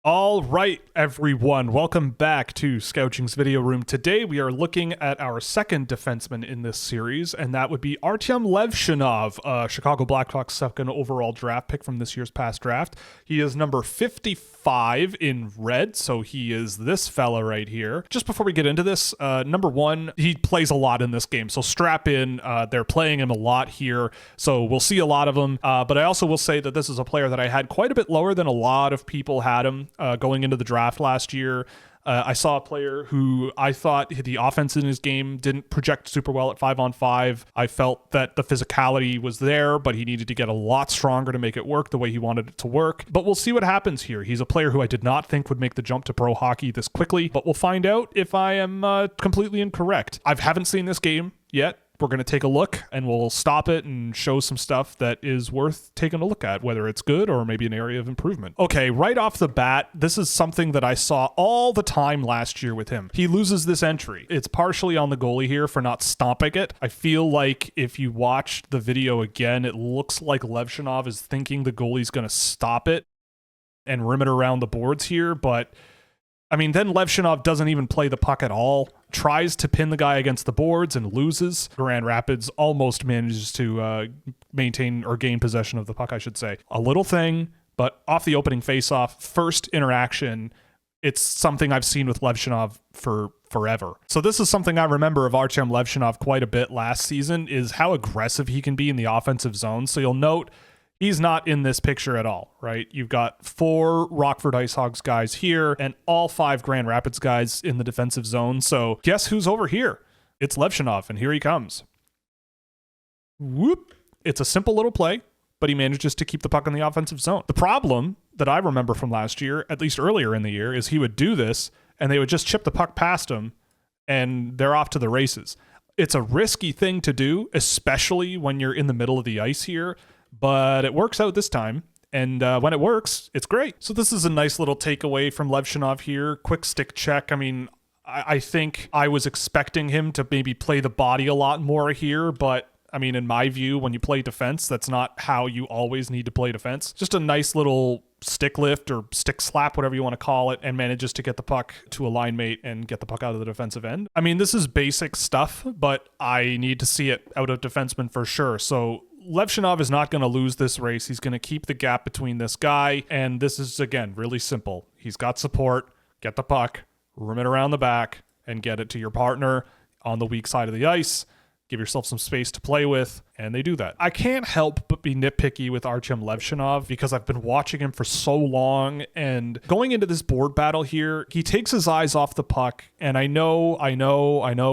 All right, everyone, welcome back to Scouching's video room. Today we are looking at our second defenseman in this series, and that would be Artyom Levshunov, Chicago Blackhawks second overall draft pick from this year's past draft. He is number 55 in red, so he is this fella right here. Just before we get into this, number one, he plays a lot in this game, so strap in. They're playing him a lot here, so we'll see a lot of them. But I also will say that this is a player that I had quite a bit lower than a lot of people had him. Going into the draft last year, I saw a player who I thought the offense in his game didn't project super well at 5-on-5. I felt that the physicality was there, but he needed to get a lot stronger to make it work the way he wanted it to work. But we'll see what happens here. He's a player who I did not think would make the jump to pro hockey this quickly, but we'll find out if I am completely incorrect. I haven't seen this game yet. We're going to take a look and we'll stop it and show some stuff that is worth taking a look at, whether it's good or maybe an area of improvement. Okay, right off the bat, this is something that I saw all the time last year with him. He loses this entry. It's partially on the goalie here for not stomping it. I feel like if you watch the video again, it looks like Levshunov is thinking the goalie's going to stop it and rim it around the boards here, but I mean, then Levshunov doesn't even play the puck at all, tries to pin the guy against the boards and loses. Grand Rapids almost manages to maintain or gain possession of the puck, I should say. A little thing, but off the opening faceoff, first interaction, it's something I've seen with Levshunov for forever. So this is something I remember of Artyom Levshunov quite a bit last season, is how aggressive he can be in the offensive zone. So you'll note he's not in this picture at all, right? You've got 4 Rockford Ice Hogs guys here and all 5 Grand Rapids guys in the defensive zone. So guess who's over here? It's Levshunov, and here he comes. Whoop. It's a simple little play, but he manages to keep the puck in the offensive zone. The problem that I remember from last year, at least earlier in the year, is he would do this, and they would just chip the puck past him, and they're off to the races. It's a risky thing to do, especially when you're in the middle of the ice here, but it works out this time, and when it works, it's great. So this is a nice little takeaway from Levshunov here. Quick stick check. I mean, I think I was expecting him to maybe play the body a lot more here, but I mean, in my view, when you play defense, that's not how you always need to play defense. Just a nice little stick lift or stick slap, whatever you want to call it, and manages to get the puck to a line mate and get the puck out of the defensive end. I mean, this is basic stuff, but I need to see it out of defensemen for sure. So Levshunov is not going to lose this race. He's going to keep the gap between this guy, and this is, again, really simple. He's got support, get the puck, rim it around the back, and get it to your partner on the weak side of the ice. Give yourself some space to play with, and they do that. I can't help but be nitpicky with Artyom Levshunov because I've been watching him for so long, and going into this board battle here, he takes his eyes off the puck, and I know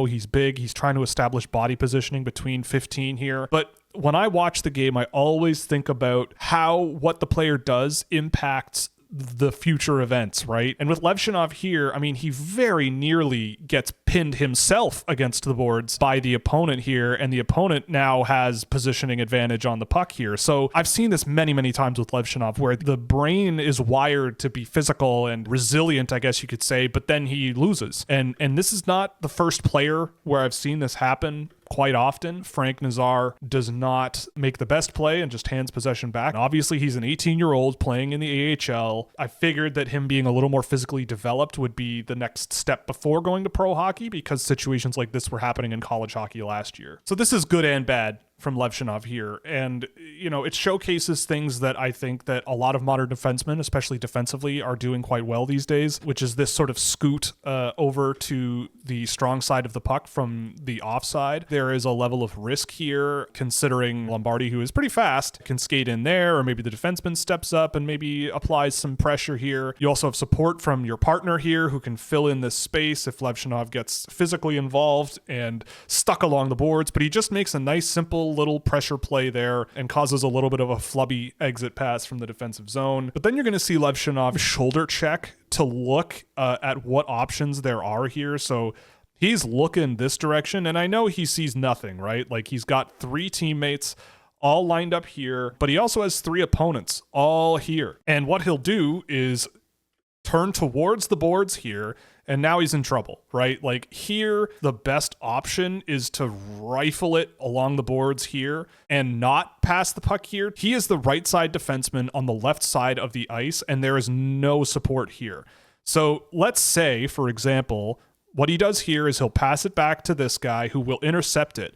he's big. He's trying to establish body positioning between 15 here, but when I watch the game, I always think about how what the player does impacts the future events, right? And with Levshunov here, I mean, he very nearly gets pinned himself against the boards by the opponent here, and the opponent now has positioning advantage on the puck here. So I've seen this many, many times with Levshunov, where the brain is wired to be physical and resilient, I guess you could say, but then he loses. And this is not the first player where I've seen this happen. Quite often, Frank Nazar does not make the best play and just hands possession back. And obviously, he's an 18-year-old playing in the AHL. I figured that him being a little more physically developed would be the next step before going to pro hockey, because situations like this were happening in college hockey last year. So this is good and bad from Levshunov here. And, you know, it showcases things that I think that a lot of modern defensemen, especially defensively, are doing quite well these days, which is this sort of scoot over to the strong side of the puck from the offside. There is a level of risk here, considering Lombardi, who is pretty fast, can skate in there, or maybe the defenseman steps up and maybe applies some pressure here. You also have support from your partner here who can fill in this space if Levshunov gets physically involved and stuck along the boards, but he just makes a nice, simple little pressure play there and causes a little bit of a flubby exit pass from the defensive zone. But then you're going to see Levshunov shoulder check to look at what options there are here. So he's looking this direction, and I know he sees nothing, right? Like, he's got 3 teammates all lined up here, but he also has 3 opponents all here. And what he'll do is turn towards the boards here, and now he's in trouble, right? Like here, the best option is to rifle it along the boards here and not pass the puck here. He is the right side defenseman on the left side of the ice, and there is no support here. So let's say, for example, what he does here is he'll pass it back to this guy who will intercept it.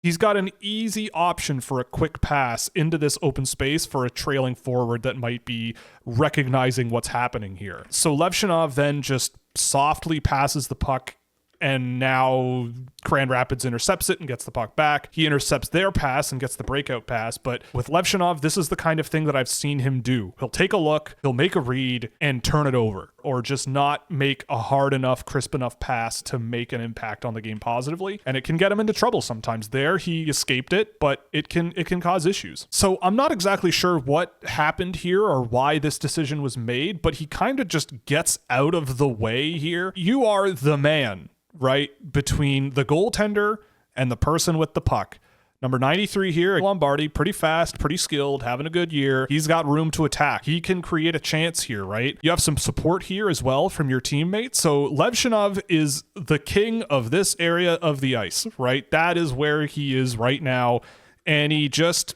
He's got an easy option for a quick pass into this open space for a trailing forward that might be recognizing what's happening here. So Levshunov then just softly passes the puck, and now Grand Rapids intercepts it and gets the puck back. He intercepts their pass and gets the breakout pass. But with Levshunov, this is the kind of thing that I've seen him do. He'll take a look, he'll make a read, and turn it over, or just not make a hard enough, crisp enough pass to make an impact on the game positively. And it can get him into trouble sometimes. There, he escaped it, but it can cause issues. So I'm not exactly sure what happened here or why this decision was made, but he kind of just gets out of the way here. You are the man, right, between the goaltender and the person with the puck. Number 93 here, Lombardi, pretty fast, pretty skilled, having a good year. He's got room to attack. He can create a chance here, right? You have some support here as well from your teammates. So Levshunov is the king of this area of the ice, right? That is where he is right now. And he just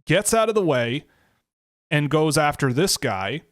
gets out of the way and goes after this guy.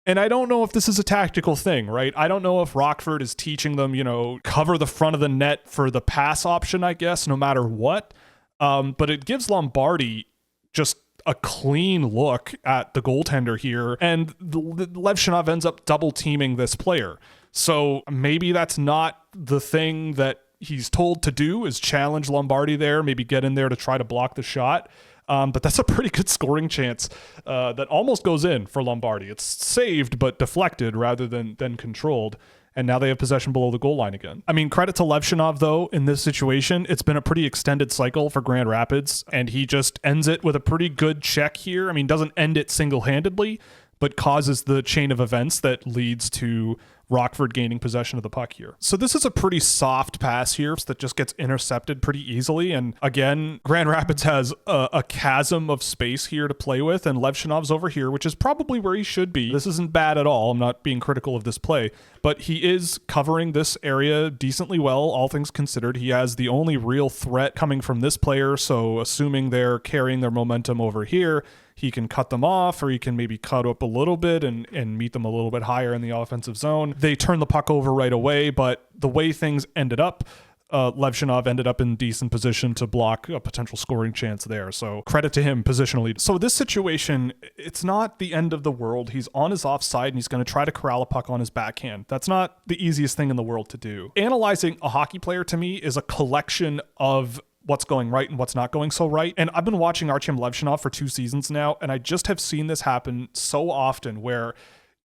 And I don't know if this is a tactical thing, right? I don't know if Rockford is teaching them, cover the front of the net for the pass option, I guess, no matter what. But it gives Lombardi just a clean look at the goaltender here, and Levshunov ends up double teaming this player. So maybe that's not the thing that he's told to do, is challenge Lombardi there, maybe get in there to try to block the shot. But that's a pretty good scoring chance that almost goes in for Lombardi. It's saved, but deflected rather than controlled. And now they have possession below the goal line again. I mean, credit to Levshunov, though, in this situation. It's been a pretty extended cycle for Grand Rapids, and he just ends it with a pretty good check here. I mean, doesn't end it single-handedly, but causes the chain of events that leads to Rockford gaining possession of the puck here. So this is a pretty soft pass here that just gets intercepted pretty easily. And again, Grand Rapids has a chasm of space here to play with, and Levshunov's over here, which is probably where he should be. This isn't bad at all. I'm not being critical of this play, but he is covering this area decently well, all things considered. He has the only real threat coming from this player, so assuming they're carrying their momentum over here, he can cut them off, or he can maybe cut up a little bit and meet them a little bit higher in the offensive zone. They turn the puck over right away, but the way things ended up, Levshunov ended up in decent position to block a potential scoring chance there. So credit to him positionally. So this situation, it's not the end of the world. He's on his offside and he's going to try to corral a puck on his backhand. That's not the easiest thing in the world to do. Analyzing a hockey player to me is a collection of what's going right and what's not going so right. And I've been watching Artyom Levshunov for 2 seasons now, and I just have seen this happen so often where,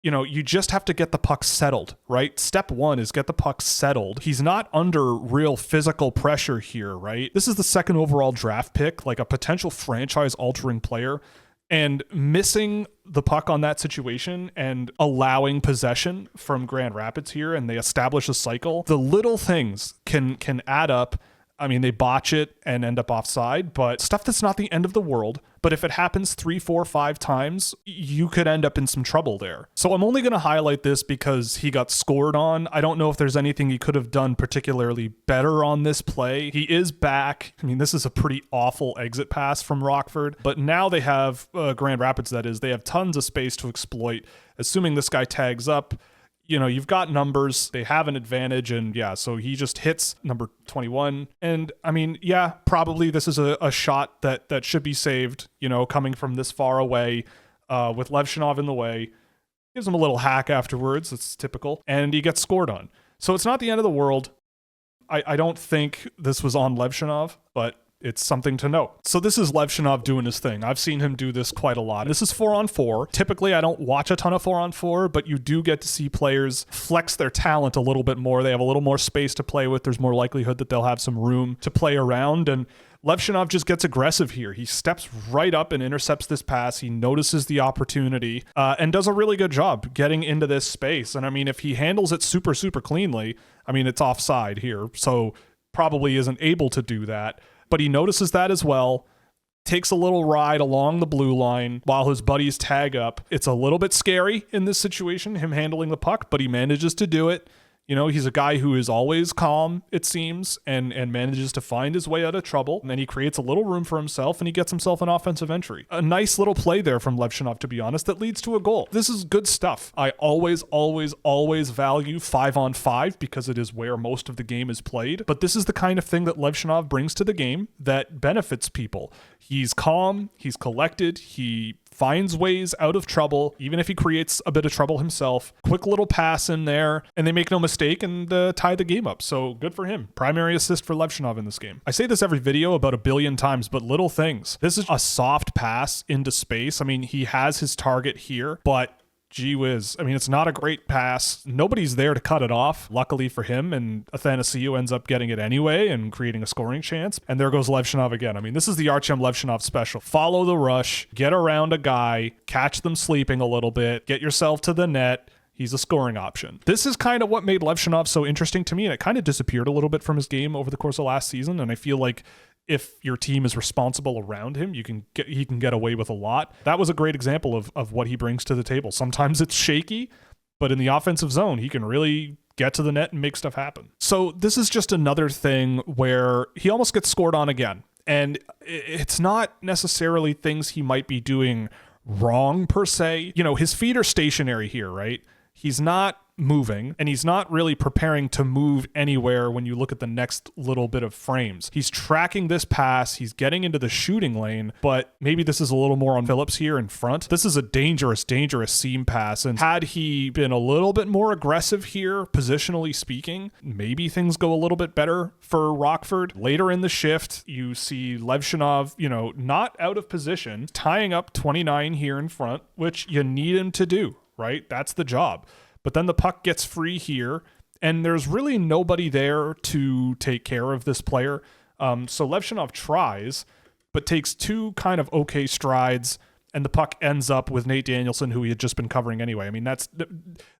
you just have to get the puck settled, right? Step 1 is get the puck settled. He's not under real physical pressure here, right? This is the 2nd overall draft pick, like a potential franchise-altering player. And missing the puck on that situation and allowing possession from Grand Rapids here, and they establish a cycle. The little things can add up. I mean, they botch it and end up offside, but stuff that's not the end of the world. But if it happens 3, 4, 5 times, you could end up in some trouble there. So I'm only going to highlight this because he got scored on. I don't know if there's anything he could have done particularly better on this play. He is back. I mean, this is a pretty awful exit pass from Rockford, but now they have Grand Rapids, that is, they have tons of space to exploit. Assuming this guy tags up, you've got numbers, they have an advantage, and so he just hits number 21. And I mean, probably this is a shot that should be saved, coming from this far away, with Levshunov in the way. Gives him a little hack afterwards, it's typical, and he gets scored on. So it's not the end of the world. I don't think this was on Levshunov, but it's something to note. So this is Levshunov doing his thing. I've seen him do this quite a lot. This is 4-on-4. Typically, I don't watch a ton of 4-on-4, but you do get to see players flex their talent a little bit more. They have a little more space to play with. There's more likelihood that they'll have some room to play around. And Levshunov just gets aggressive here. He steps right up and intercepts this pass. He notices the opportunity and does a really good job getting into this space. And I mean, if he handles it super, super cleanly, I mean, it's offside here. So probably isn't able to do that. But he notices that as well, takes a little ride along the blue line while his buddies tag up. It's a little bit scary in this situation, him handling the puck, but he manages to do it. You know, he's a guy who is always calm, it seems, and manages to find his way out of trouble. And then he creates a little room for himself and he gets himself an offensive entry. A nice little play there from Levshunov, to be honest, that leads to a goal. This is good stuff. I always value 5-on-5 because it is where most of the game is played. But this is the kind of thing that Levshunov brings to the game that benefits people. He's calm, he's collected, he finds ways out of trouble, even if he creates a bit of trouble himself. Quick little pass in there, and they make no mistake and tie the game up. So good for him. Primary assist for Levshunov in this game. I say this every video about a billion times, but little things. This is a soft pass into space. I mean, he has his target here, but gee whiz. I mean, it's not a great pass. Nobody's there to cut it off, luckily for him, and Athanasiou ends up getting it anyway and creating a scoring chance. And there goes Levshunov again. I mean, this is the Artyom Levshunov special. Follow the rush, get around a guy, catch them sleeping a little bit, get yourself to the net. He's a scoring option. This is kind of what made Levshunov so interesting to me, and it kind of disappeared a little bit from his game over the course of last season, and I feel like if your team is responsible around him, he can get away with a lot. That was a great example of what he brings to the table. Sometimes it's shaky, but in the offensive zone, he can really get to the net and make stuff happen. So this is just another thing where he almost gets scored on again. And it's not necessarily things he might be doing wrong per se. You know, his feet are stationary here, right? He's not moving, and he's not really preparing to move anywhere when you look at the next little bit of frames. He's tracking this pass, he's getting into the shooting lane, but maybe this is a little more on Phillips here in front. This is a dangerous seam pass, and had he been a little bit more aggressive here, positionally speaking, maybe things go a little bit better for Rockford. Later in the shift, you see Levshunov, you know, not out of position, tying up 29 here in front, which you need him to do, right? That's the job. But then the puck gets free here, and there's really nobody there to take care of this player. So Levshunov tries, but takes two kind of okay strides, and the puck ends up with Nate Danielson, who he had just been covering anyway. I mean, it's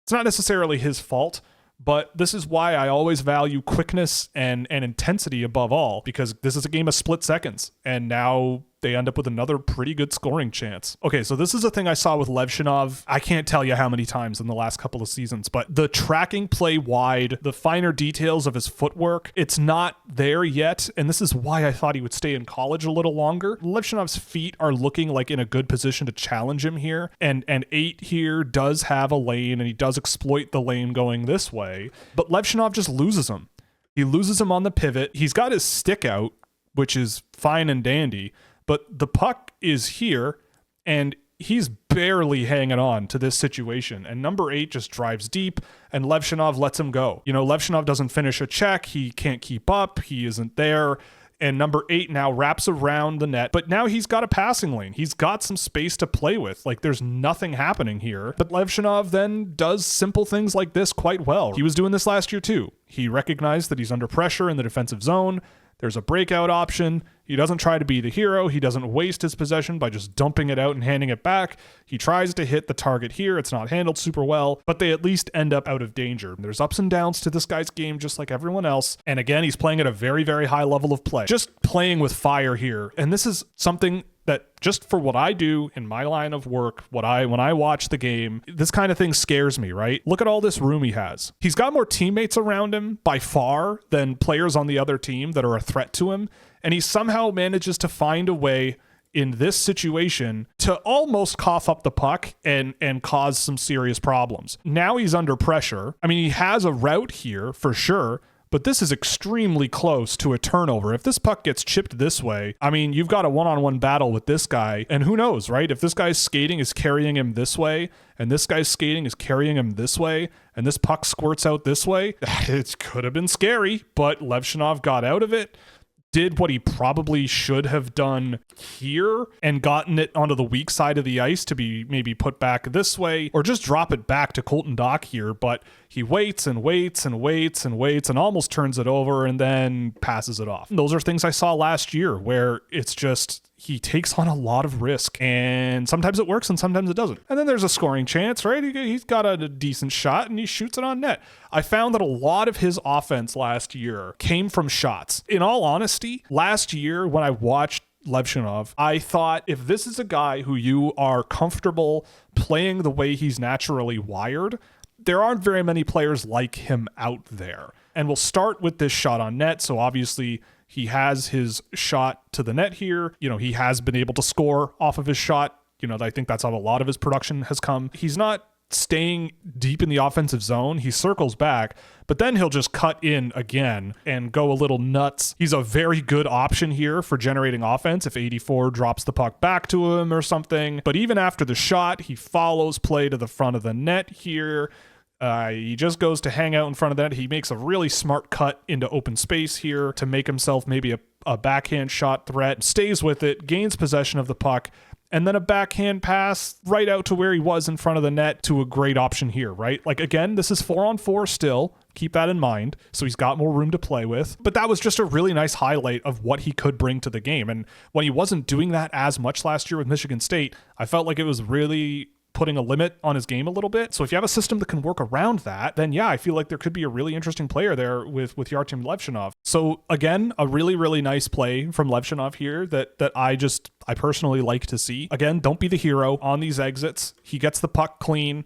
not necessarily his fault, but this is why I always value quickness and intensity above all, because this is a game of split seconds, and now they end up with another pretty good scoring chance. Okay, so this is a thing I saw with Levshunov. I can't tell you how many times in the last couple of seasons, but the tracking play wide, the finer details of his footwork, it's not there yet, and this is why I thought he would stay in college a little longer. Levshunov's feet are looking like in a good position to challenge him here, and 8 here does have a lane, and he does exploit the lane going this way, but Levshunov just loses him. He loses him on the pivot. He's got his stick out, which is fine and dandy, but the puck is here, and he's barely hanging on to this situation. And number 8 just drives deep, and Levshunov lets him go. You know, Levshunov doesn't finish a check. He can't keep up. He isn't there. And number 8 now wraps around the net, but now he's got a passing lane. He's got some space to play with. Like, there's nothing happening here. But Levshunov then does simple things like this quite well. He was doing this last year too. He recognized that he's under pressure in the defensive zone. There's a breakout option. He doesn't try to be the hero. He doesn't waste his possession by just dumping it out and handing it back. He tries to hit the target here. It's not handled super well, but they at least end up out of danger. There's ups and downs to this guy's game, just like everyone else. And again, he's playing at a very, very high level of play. Just playing with fire here. And this is something that just for what I do in my line of work, when I watch the game, this kind of thing scares me, right? Look at all this room he has. He's got more teammates around him by far than players on the other team that are a threat to him. And he somehow manages to find a way in this situation to almost cough up the puck and cause some serious problems. Now he's under pressure. I mean, he has a route here for sure, but this is extremely close to a turnover. If this puck gets chipped this way, I mean, you've got a one-on-one battle with this guy, and who knows, right? If this guy's skating is carrying him this way, and this guy's skating is carrying him this way, and this puck squirts out this way, it could have been scary, but Levshunov got out of it, did what he probably should have done here and gotten it onto the weak side of the ice to be maybe put back this way, or just drop it back to Colton Dock here, but he waits and waits and waits and waits and almost turns it over and then passes it off. And those are things I saw last year where it's just he takes on a lot of risk, and sometimes it works and sometimes it doesn't. And then there's a scoring chance, right? He's got a decent shot and he shoots it on net. I found that a lot of his offense last year came from shots. In all honesty, last year when I watched Levshunov, I thought if this is a guy who you are comfortable playing the way he's naturally wired, there aren't very many players like him out there. And we'll start with this shot on net. So obviously he has his shot to the net here. He has been able to score off of his shot. I think that's how a lot of his production has come. He's not staying deep in the offensive zone. He circles back, but then he'll just cut in again and go a little nuts. He's a very good option here for generating offense if 84 drops the puck back to him or something. But even after the shot, he follows play to the front of the net here. He just goes to hang out in front of that. He makes a really smart cut into open space here to make himself maybe a backhand shot threat, stays with it, gains possession of the puck, and then a backhand pass right out to where he was in front of the net to a great option here, right? Like, again, this is 4-on-4 still. Keep that in mind. So he's got more room to play with. But that was just a really nice highlight of what he could bring to the game. And when he wasn't doing that as much last year with Michigan State, I felt like it was really putting a limit on his game a little bit. So if you have a system that can work around that, then yeah, I feel like there could be a really interesting player there with Artyom Levshunov. So again, a really, really nice play from Levshunov here that I personally like to see. Again, don't be the hero on these exits. He gets the puck clean.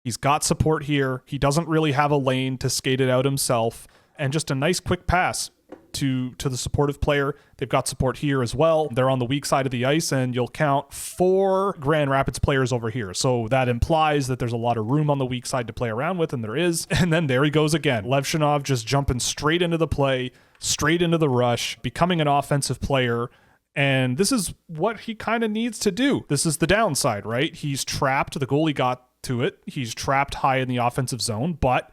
He's got support here. He doesn't really have a lane to skate it out himself. And just a nice quick pass to the supportive player. They've got support here as well. They're on the weak side of the ice, and you'll count 4 Grand Rapids players over here. So that implies that there's a lot of room on the weak side to play around with, and there is. And then there he goes again. Levshunov just jumping straight into the play, straight into the rush, becoming an offensive player. And this is what he kind of needs to do. This is the downside, right? He's trapped. The goalie got to it. He's trapped high in the offensive zone, but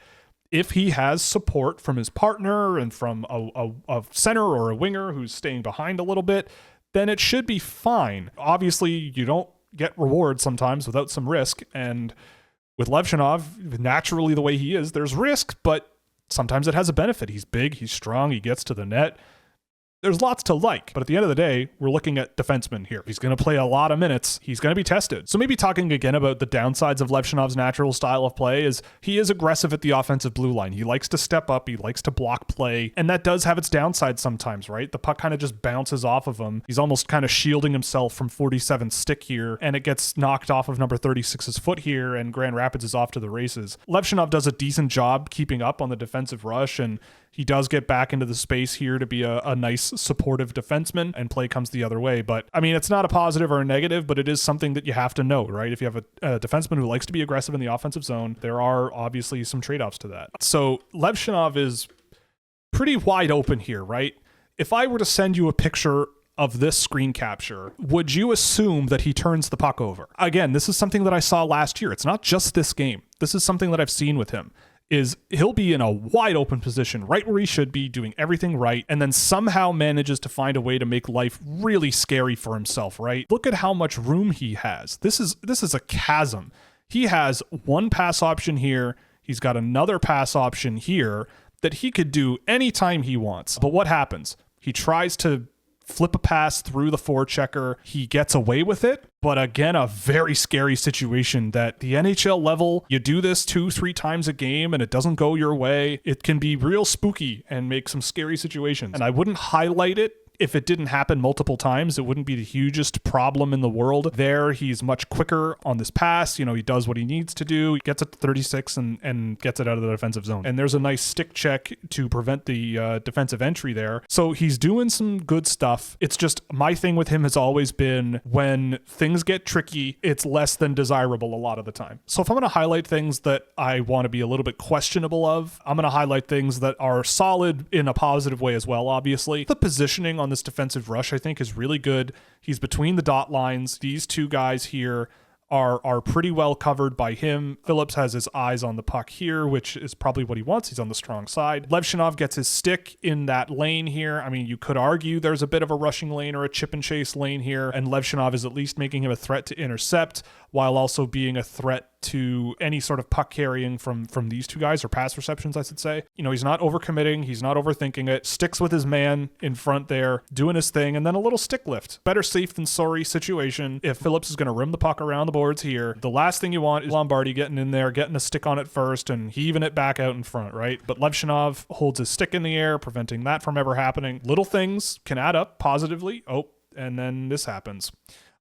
if he has support from his partner and from a center or a winger who's staying behind a little bit, then it should be fine. Obviously, you don't get rewards sometimes without some risk. And with Levshunov, naturally the way he is, there's risk, but sometimes it has a benefit. He's big, he's strong, he gets to the net. There's lots to like, but at the end of the day, we're looking at defensemen here. He's going to play a lot of minutes. He's going to be tested. So maybe talking again about the downsides of Levshunov's natural style of play is he is aggressive at the offensive blue line. He likes to step up. He likes to block play. And that does have its downsides sometimes, right? The puck kind of just bounces off of him. He's almost kind of shielding himself from 47's stick here, and it gets knocked off of number 36's foot here, and Grand Rapids is off to the races. Levshunov does a decent job keeping up on the defensive rush, and he does get back into the space here to be a nice supportive defenseman, and play comes the other way. But I mean, it's not a positive or a negative, but it is something that you have to know, right? If you have a defenseman who likes to be aggressive in the offensive zone, there are obviously some trade-offs to that. So Levshunov is pretty wide open here, right? If I were to send you a picture of this screen capture, would you assume that he turns the puck over? Again, this is something that I saw last year. It's not just this game. This is something that I've seen with him. Is he'll be in a wide open position right where he should be, doing everything right, and then somehow manages to find a way to make life really scary for himself, right? Look at how much room he has. This is a chasm. He has one pass option here. He's got another pass option here that he could do anytime he wants. But what happens? He tries to flip a pass through the forechecker. He gets away with it, but again, a very scary situation that the NHL level, you do this 2-3 times a game and it doesn't go your way. It can be real spooky and make some scary situations. And I wouldn't highlight it if it didn't happen multiple times. It wouldn't be the hugest problem in the world. There, he's much quicker on this pass. He does what he needs to do. He gets it to 36 and gets it out of the defensive zone. And there's a nice stick check to prevent the defensive entry there. So he's doing some good stuff. It's just my thing with him has always been when things get tricky, it's less than desirable a lot of the time. So if I'm going to highlight things that I want to be a little bit questionable of, I'm going to highlight things that are solid in a positive way as well, obviously. The positioning on this defensive rush, I think, is really good. He's between the dot lines. These two guys here are pretty well covered by him. Phillips has his eyes on the puck here, which is probably what he wants. He's on the strong side. Levshunov gets his stick in that lane here. I mean, you could argue there's a bit of a rushing lane or a chip and chase lane here, and Levshunov is at least making him a threat to intercept while also being a threat to any sort of puck carrying from these two guys, or pass receptions, I should say. He's not overcommitting. He's not overthinking it. Sticks with his man in front there, doing his thing, and then a little stick lift. Better safe than sorry situation. If Phillips is going to rim the puck around the boards here, the last thing you want is Lombardi getting in there, getting a stick on it first, and heaving it back out in front, right? But Levshunov holds his stick in the air, preventing that from ever happening. Little things can add up positively. and then this happens.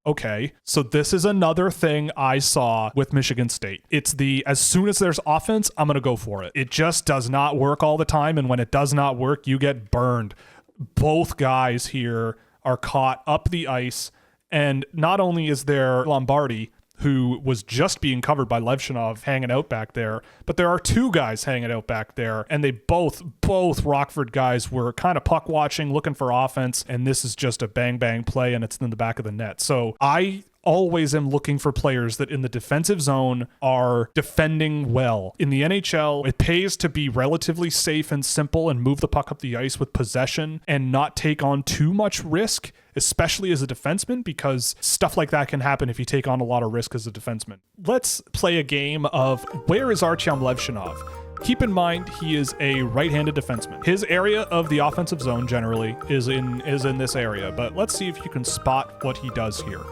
Okay, so this is another thing I saw with Michigan State. It's as soon as there's offense, I'm going to go for it. It just does not work all the time, and when it does not work, you get burned. Both guys here are caught up the ice, and not only is there Lombardi, who was just being covered by Levshunov hanging out back there, but there are two guys hanging out back there, and they both Rockford guys were kind of puck watching, looking for offense, and this is just a bang play, and it's in the back of the net. So I always am looking for players that in the defensive zone are defending well. In the NHL, it pays to be relatively safe and simple and move the puck up the ice with possession and not take on too much risk, especially as a defenseman, because stuff like that can happen if you take on a lot of risk as a defenseman. Let's play a game of where is Artyom Levshunov? Keep in mind, he is a right-handed defenseman. His area of the offensive zone generally is in this area, but let's see if you can spot what he does here.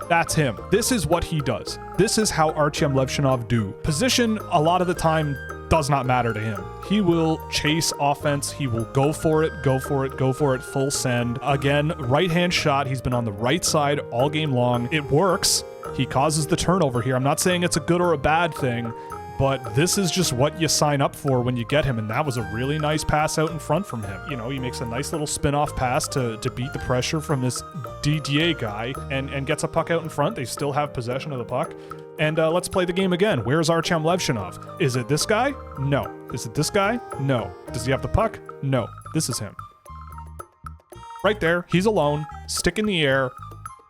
That's him. This is what he does. This is how Artyom Levshunov do. Position, a lot of the time, does not matter to him. He will chase offense. He will go for it, full send. Again, right-hand shot. He's been on the right side all game long. It works. He causes the turnover here. I'm not saying it's a good or a bad thing, but this is just what you sign up for when you get him, and that was a really nice pass out in front from him. You know, he makes a nice little spin-off pass to beat the pressure from this DDA guy and gets a puck out in front. They still have possession of the puck. And let's play the game again. Where's Artyom Levshunov? Is it this guy? No. Is it this guy? No. Does he have the puck? No. This is him. Right there. He's alone. Stick in the air.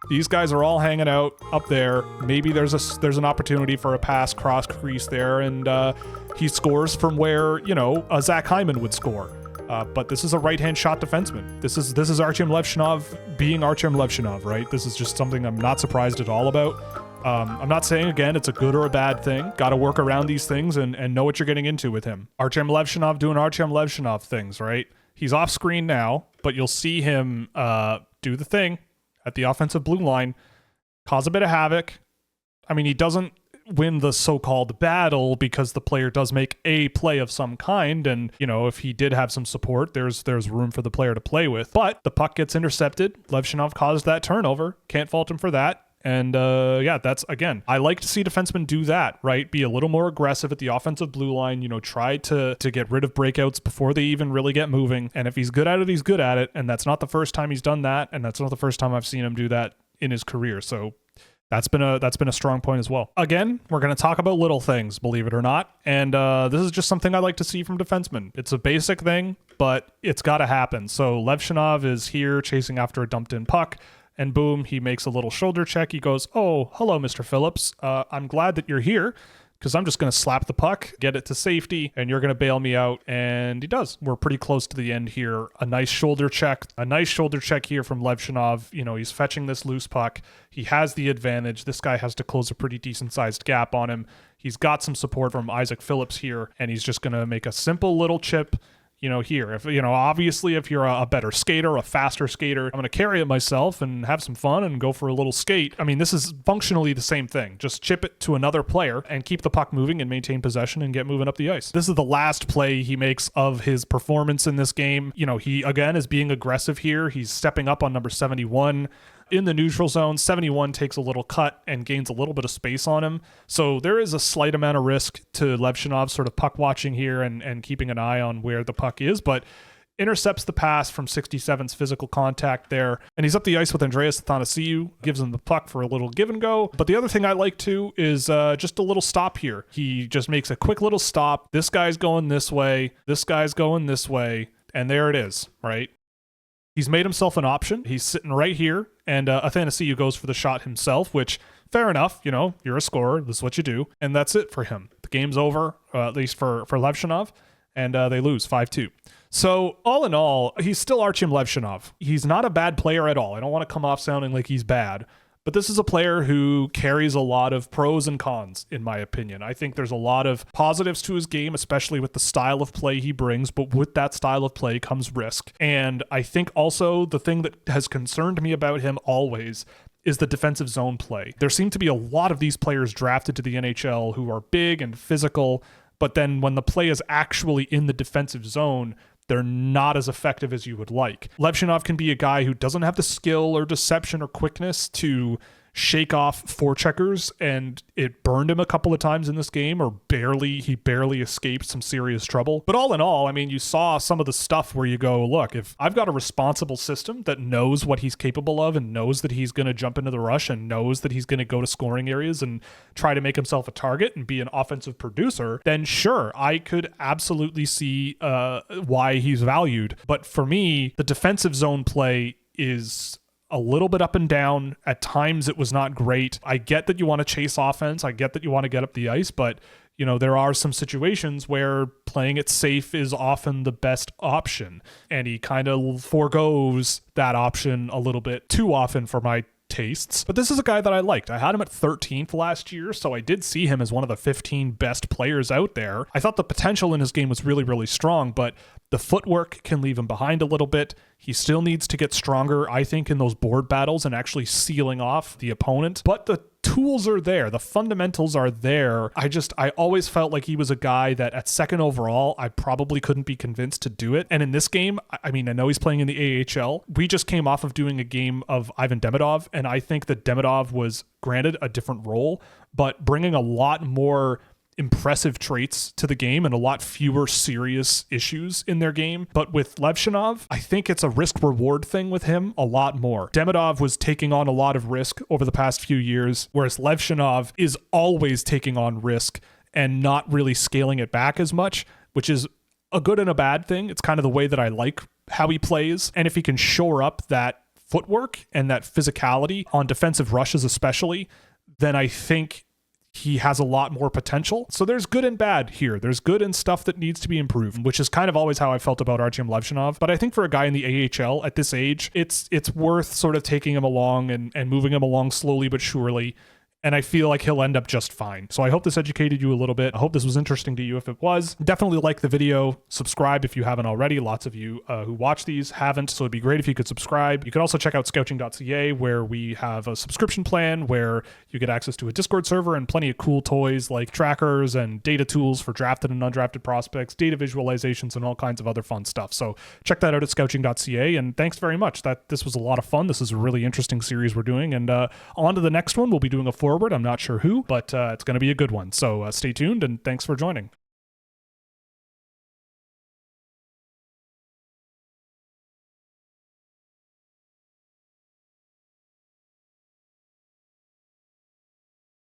These guys are all hanging out up there. Maybe there's an opportunity for a pass cross crease there, and he scores from where, you know, a Zach Hyman would score. But this is a right-hand shot defenseman. This is Artyom Levshunov being Artyom Levshunov, right? This is just something I'm not surprised at all about. I'm not saying, again, it's a good or a bad thing. Got to work around these things and know what you're getting into with him. Artyom Levshunov doing Artyom Levshunov things, right? He's off screen now, but you'll see him do the thing at the offensive blue line, cause a bit of havoc. I mean, he doesn't win the so-called battle because the player does make a play of some kind, and, you know, if he did have some support, there's room for the player to play with. But the puck gets intercepted. Levshunov caused that turnover. Can't fault him for that. And yeah, that's, again, I like to see defensemen do that, right? Be a little more aggressive at the offensive blue line, you know, try to get rid of breakouts before they even really get moving. And if he's good at it, he's good at it. And that's not the first time he's done that. And that's not the first time I've seen him do that in his career. So that's been a strong point as well. Again, we're going to talk about little things, believe it or not. And this is just something I like to see from defensemen. It's a basic thing, but it's got to happen. So Levshunov is here chasing after a dumped in puck. And boom, he makes a little shoulder check. He goes, "Oh, hello, Mr. Phillips. I'm glad that you're here because I'm just going to slap the puck, get it to safety, and you're going to bail me out." And he does. We're pretty close to the end here. A nice shoulder check here from Levshunov. You know, he's fetching this loose puck. He has the advantage. This guy has to close a pretty decent-sized gap on him. He's got some support from Isaac Phillips here, and he's just going to make a simple little chip, you know, here. If, you know, obviously if you're a better skater, a faster skater, I'm going to carry it myself and have some fun and go for a little skate. I mean, this is functionally the same thing. Just chip it to another player and keep the puck moving and maintain possession and get moving up the ice. This is the last play he makes of his performance in this game. You know, he, again, is being aggressive here. He's stepping up on number 71. In the neutral zone, 71 takes a little cut and gains a little bit of space on him. So there is a slight amount of risk to Levshunov sort of puck watching here and keeping an eye on where the puck is, but intercepts the pass from 67's physical contact there. And he's up the ice with Andreas Athanasiou, gives him the puck for a little give and go. But the other thing I like too is just a little stop here. He just makes a quick little stop. This guy's going this way. This guy's going this way. And there it is, right? He's made himself an option. He's sitting right here, and Athanasiou goes for the shot himself, which, fair enough, you know, you're a scorer, this is what you do, and that's it for him. The game's over, at least for Levshunov, and they lose 5-2. So, all in all, he's still Artyom Levshunov. He's not a bad player at all. I don't want to come off sounding like he's bad, but this is a player who carries a lot of pros and cons, in my opinion. I think there's a lot of positives to his game, especially with the style of play he brings, but with that style of play comes risk. And I think also the thing that has concerned me about him always is the defensive zone play. There seem to be a lot of these players drafted to the NHL who are big and physical, but then when the play is actually in the defensive zone, they're not as effective as you would like. Levshunov can be a guy who doesn't have the skill or deception or quickness to shake off forecheckers, and it burned him a couple of times in this game, or he barely escaped some serious trouble. But all in all, I mean, you saw some of the stuff where you go, look, if I've got a responsible system that knows what he's capable of and knows that he's going to jump into the rush and knows that he's going to go to scoring areas and try to make himself a target and be an offensive producer, then sure, I could absolutely see why he's valued. But for me, the defensive zone play is a little bit up and down. At times it was not great. I get that you want to chase offense. I get that you want to get up the ice, but there are some situations where playing it safe is often the best option. And he kind of forgoes that option a little bit too often for my tastes. But this is a guy that I liked. I had him at 13th last year, so I did see him as one of the 15 best players out there. I thought the potential in his game was really, really strong, but the footwork can leave him behind a little bit. He still needs to get stronger, I think, in those board battles and actually sealing off the opponent. But the tools are there. The fundamentals are there. I always felt like he was a guy that at second overall, I probably couldn't be convinced to do it. And in this game, I mean, I know he's playing in the AHL. We just came off of doing a game of Ivan Demidov, and I think that Demidov was granted a different role, but bringing a lot more impressive traits to the game and a lot fewer serious issues in their game. But with Levshunov, I think it's a risk reward thing with him a lot more. Demidov was taking on a lot of risk over the past few years, whereas Levshunov is always taking on risk and not really scaling it back as much, which is a good and a bad thing. It's kind of the way that I like how he plays. And if he can shore up that footwork and that physicality on defensive rushes especially, then I think he has a lot more potential. So there's good and bad here. There's good and stuff that needs to be improved, which is kind of always how I felt about Artyom Levshunov. But I think for a guy in the AHL at this age, it's worth sort of taking him along and moving him along slowly but surely. And I feel like he'll end up just fine. So I hope this educated you a little bit. I hope this was interesting to you. If it was, definitely like the video, subscribe if you haven't already. Lots of you who watch these haven't, so it'd be great if you could subscribe. You could also check out Scouching.ca, where we have a subscription plan where you get access to a Discord server and plenty of cool toys like trackers and data tools for drafted and undrafted prospects, data visualizations, and all kinds of other fun stuff. So check that out at Scouching.ca, and thanks very much. This was a lot of fun. This is a really interesting series we're doing, and on to the next one. We'll be doing a forward. I'm not sure who, but it's going to be a good one. So stay tuned, and thanks for joining.